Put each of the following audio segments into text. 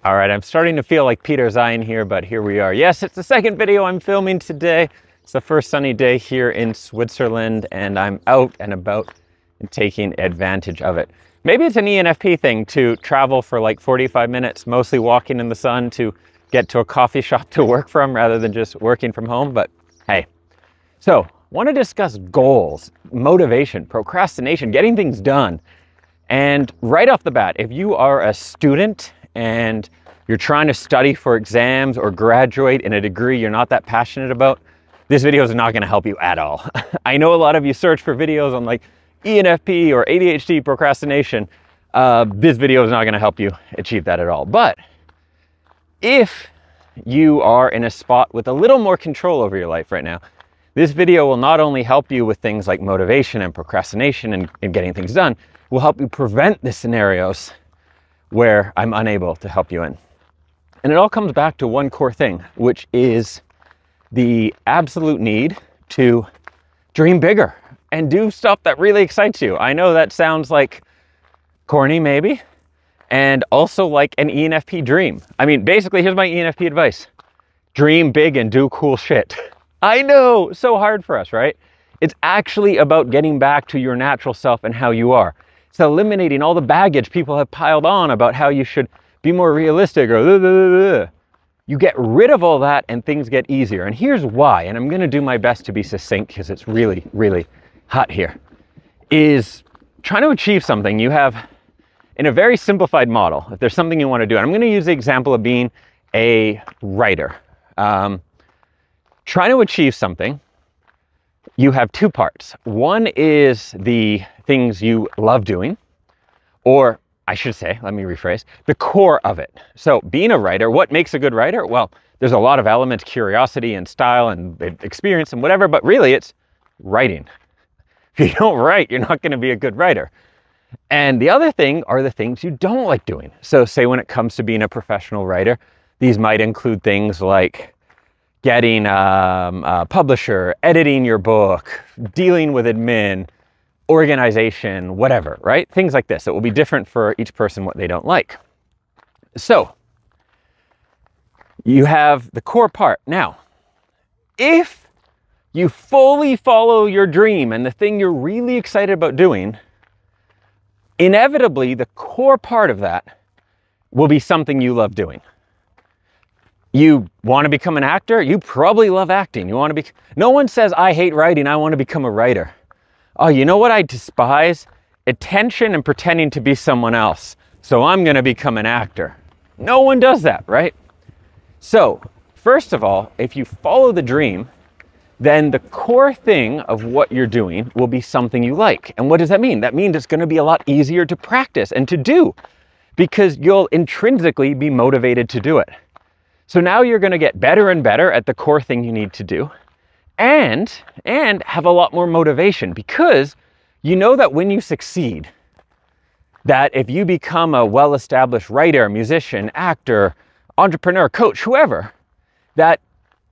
All right, I'm starting to feel like Peter Zion here, but here we are. Yes, it's the second video I'm filming today. It's the first sunny day here in Switzerland, and I'm out and about and taking advantage of it. Maybe it's an ENFP thing to travel for like 45 minutes, mostly walking in the sun to get to a coffee shop to work from rather than just working from home, but hey. So, want to discuss goals, motivation, procrastination, getting things done. And right off the bat, if you are a student and you're trying to study for exams or graduate in a degree you're not that passionate about, this video is not going to help you at all. I know a lot of you search for videos on like ENFP or ADHD procrastination. This video is not going to help you achieve that at all. But if you are in a spot with a little more control over your life right now, this video will not only help you with things like motivation and procrastination and getting things done, will help you prevent the scenarios where I'm unable to help you in. And it all comes back to one core thing, which is the absolute need to dream bigger and do stuff that really excites you. I know that sounds like corny maybe, and also like an ENFP dream. I mean, basically, here's my ENFP advice. Dream big and do cool shit. I know, so hard for us, right? It's actually about getting back to your natural self and how you are. It's eliminating all the baggage people have piled on about how you should be more realistic or blah, blah, blah, blah. You get rid of all that and things get easier. And here's why, and I'm gonna do my best to be succinct because it's really, really hot here, is trying to achieve something you have in a very simplified model. If there's something you wanna do, and I'm gonna use the example of being a writer. Trying to achieve something, you have two parts. One is the things you love doing, or I should say, let me rephrase, the core of it. So being a writer, what makes a good writer? Well, there's a lot of elements, curiosity and style and experience and whatever, but really it's writing. If you don't write, you're not gonna be a good writer. And the other thing are the things you don't like doing. So say when it comes to being a professional writer, these might include things like getting a publisher, editing your book, dealing with admin, organization, whatever, right? Things like this. It will be different for each person what they don't like. So, you have the core part. Now, if you fully follow your dream and the thing you're really excited about doing, inevitably the core part of that will be something you love doing. You want to become an actor? You probably love acting. You want to be. No one says, I hate writing, I want to become a writer. Oh, you know what I despise? Attention and pretending to be someone else. So I'm going to become an actor. No one does that, right? So, first of all, if you follow the dream, then the core thing of what you're doing will be something you like. And what does that mean? That means it's going to be a lot easier to practice and to do because you'll intrinsically be motivated to do it. So now you're going to get better and better at the core thing you need to do and have a lot more motivation because you know that when you succeed, that if you become a well-established writer, musician, actor, entrepreneur, coach, whoever, that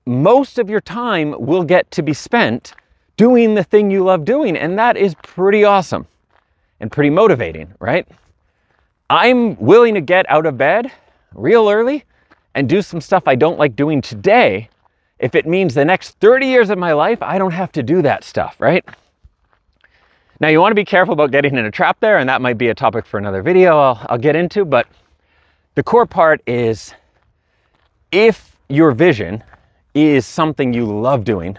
most of your time will get to be spent doing the thing you love doing. And that is pretty awesome and pretty motivating, right? I'm willing to get out of bed real early and do some stuff I don't like doing today, if it means the next 30 years of my life, I don't have to do that stuff, right? Now, you want to be careful about getting in a trap there, and that might be a topic for another video I'll get into, but the core part is if your vision is something you love doing,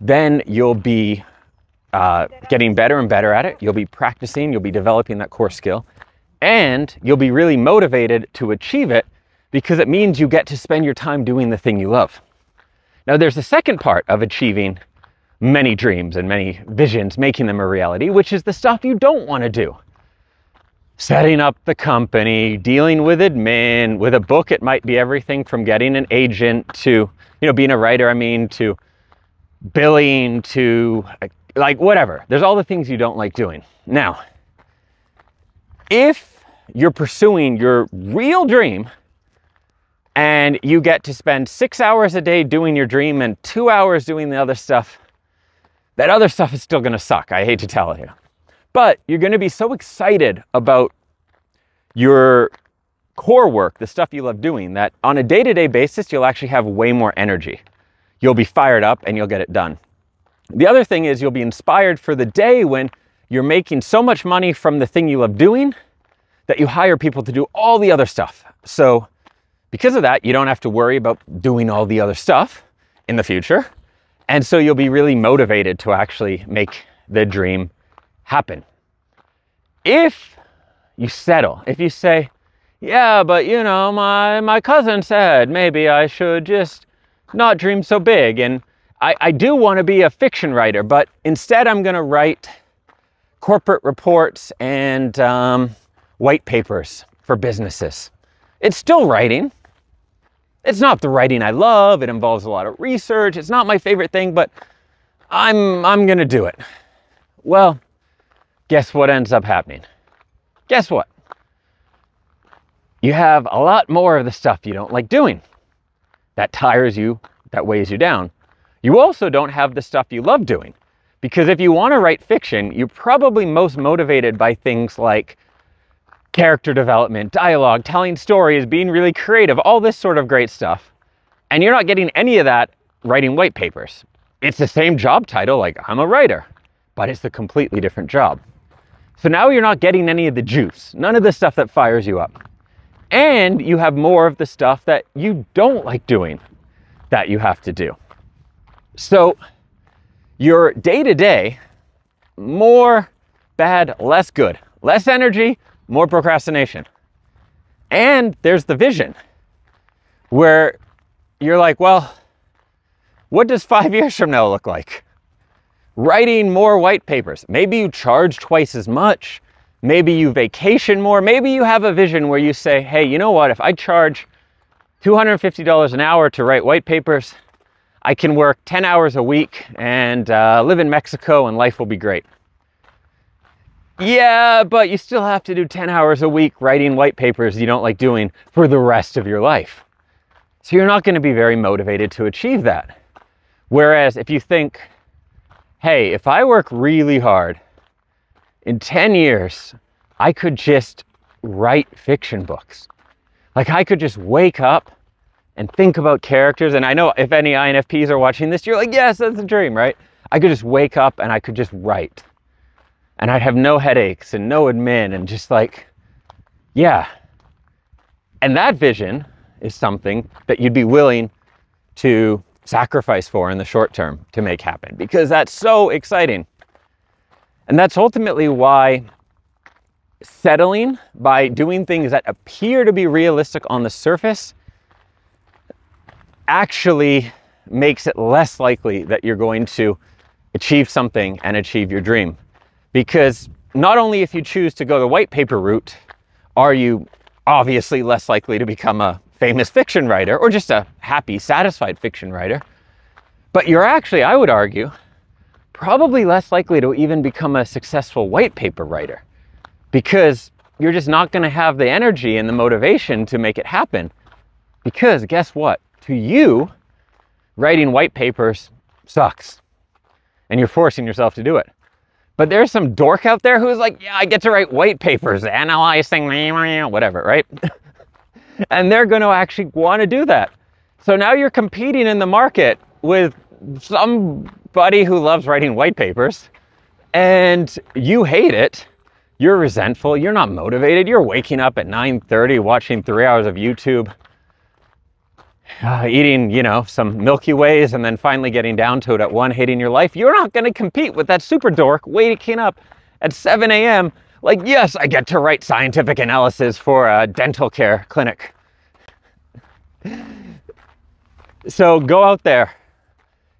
then you'll be getting better and better at it. You'll be practicing, you'll be developing that core skill, and you'll be really motivated to achieve it because it means you get to spend your time doing the thing you love. Now, there's the second part of achieving many dreams and many visions, making them a reality, which is the stuff you don't want to do. Setting up the company, dealing with admin. With a book, it might be everything from getting an agent to, being a writer, to billing, to like whatever. There's all the things you don't like doing. Now, if you're pursuing your real dream, and you get to spend 6 hours a day doing your dream and 2 hours doing the other stuff, that other stuff is still going to suck. I hate to tell you. But you're going to be so excited about your core work, the stuff you love doing, that on a day-to-day basis, you'll actually have way more energy. You'll be fired up and you'll get it done. The other thing is you'll be inspired for the day when you're making so much money from the thing you love doing that you hire people to do all the other stuff. So because of that, you don't have to worry about doing all the other stuff in the future. And so you'll be really motivated to actually make the dream happen. If you settle, if you say, yeah, but you know, my cousin said maybe I should just not dream so big. And I do want to be a fiction writer, but instead I'm going to write corporate reports and white papers for businesses. It's still writing. It's not the writing I love. It involves a lot of research. It's not my favorite thing, but I'm going to do it. Well, guess what ends up happening? Guess what? You have a lot more of the stuff you don't like doing. That tires you, that weighs you down. You also don't have the stuff you love doing. Because if you want to write fiction, you're probably most motivated by things like character development, dialogue, telling stories, being really creative, all this sort of great stuff. And you're not getting any of that writing white papers. It's the same job title, like I'm a writer, but it's a completely different job. So now you're not getting any of the juice, none of the stuff that fires you up. And you have more of the stuff that you don't like doing that you have to do. So your day-to-day, more bad, less good, less energy, more procrastination. And there's the vision where you're like, well, what does 5 years from now look like? Writing more white papers. Maybe you charge twice as much. Maybe you vacation more. Maybe you have a vision where you say, hey, you know what? If I charge $250 an hour to write white papers, I can work 10 hours a week and live in Mexico and life will be great. Yeah, but you still have to do 10 hours a week writing white papers you don't like doing for the rest of your life. So you're not going to be very motivated to achieve that. Whereas if you think, hey, if I work really hard, in 10 years, I could just write fiction books. Like I could just wake up and think about characters. And I know if any INFPs are watching this, you're like, yes, that's a dream, right? I could just wake up and I could just write. And I'd have no headaches and no admin and just like, yeah. And that vision is something that you'd be willing to sacrifice for in the short term to make happen because that's so exciting. And that's ultimately why settling by doing things that appear to be realistic on the surface actually makes it less likely that you're going to achieve something and achieve your dream. Because not only if you choose to go the white paper route, are you obviously less likely to become a famous fiction writer or just a happy, satisfied fiction writer, but you're actually, I would argue, probably less likely to even become a successful white paper writer because you're just not going to have the energy and the motivation to make it happen. Because guess what? To you, writing white papers sucks and you're forcing yourself to do it. But there's some dork out there who's like, yeah, I get to write white papers, analyzing, whatever, right? And they're going to actually want to do that. So now you're competing in the market with somebody who loves writing white papers and you hate it. You're resentful. You're not motivated. You're waking up at 9:30, watching 3 hours of YouTube, eating, you know, some Milky Ways and then finally getting down to it at 1, hating your life. You're not going to compete with that super dork waking up at 7 a.m. like, yes, I get to write scientific analysis for a dental care clinic. So go out there,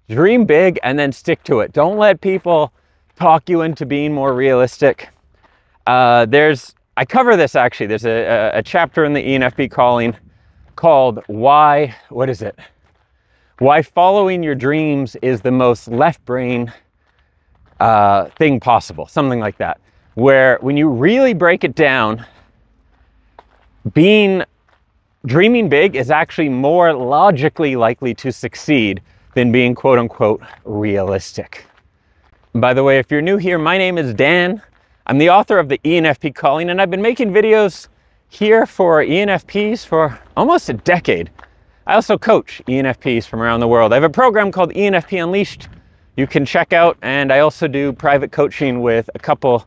dream big, and then stick to it. Don't let people talk you into being more realistic. I cover this actually. There's a chapter in the ENFP Calling called Why Following Your Dreams is the Most Left Brain Thing Possible. Something like that. Where when you really break it down, dreaming big is actually more logically likely to succeed than being quote unquote realistic. And by the way, if you're new here, my name is Dan. I'm the author of the ENFP Calling, and I've been making videos here for ENFPs for almost a decade. I also coach ENFPs from around the world. I have a program called ENFP Unleashed you can check out, and I also do private coaching with a couple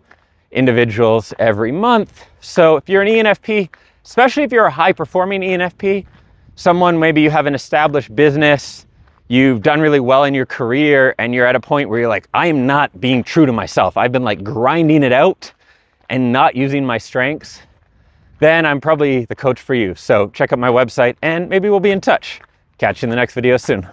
individuals every month. So if you're an ENFP, especially if you're a high-performing ENFP, someone maybe you have an established business, you've done really well in your career, and you're at a point where you're like, I am not being true to myself. I've been like grinding it out and not using my strengths. Then I'm probably the coach for you. So check out my website and maybe we'll be in touch. Catch you in the next video soon.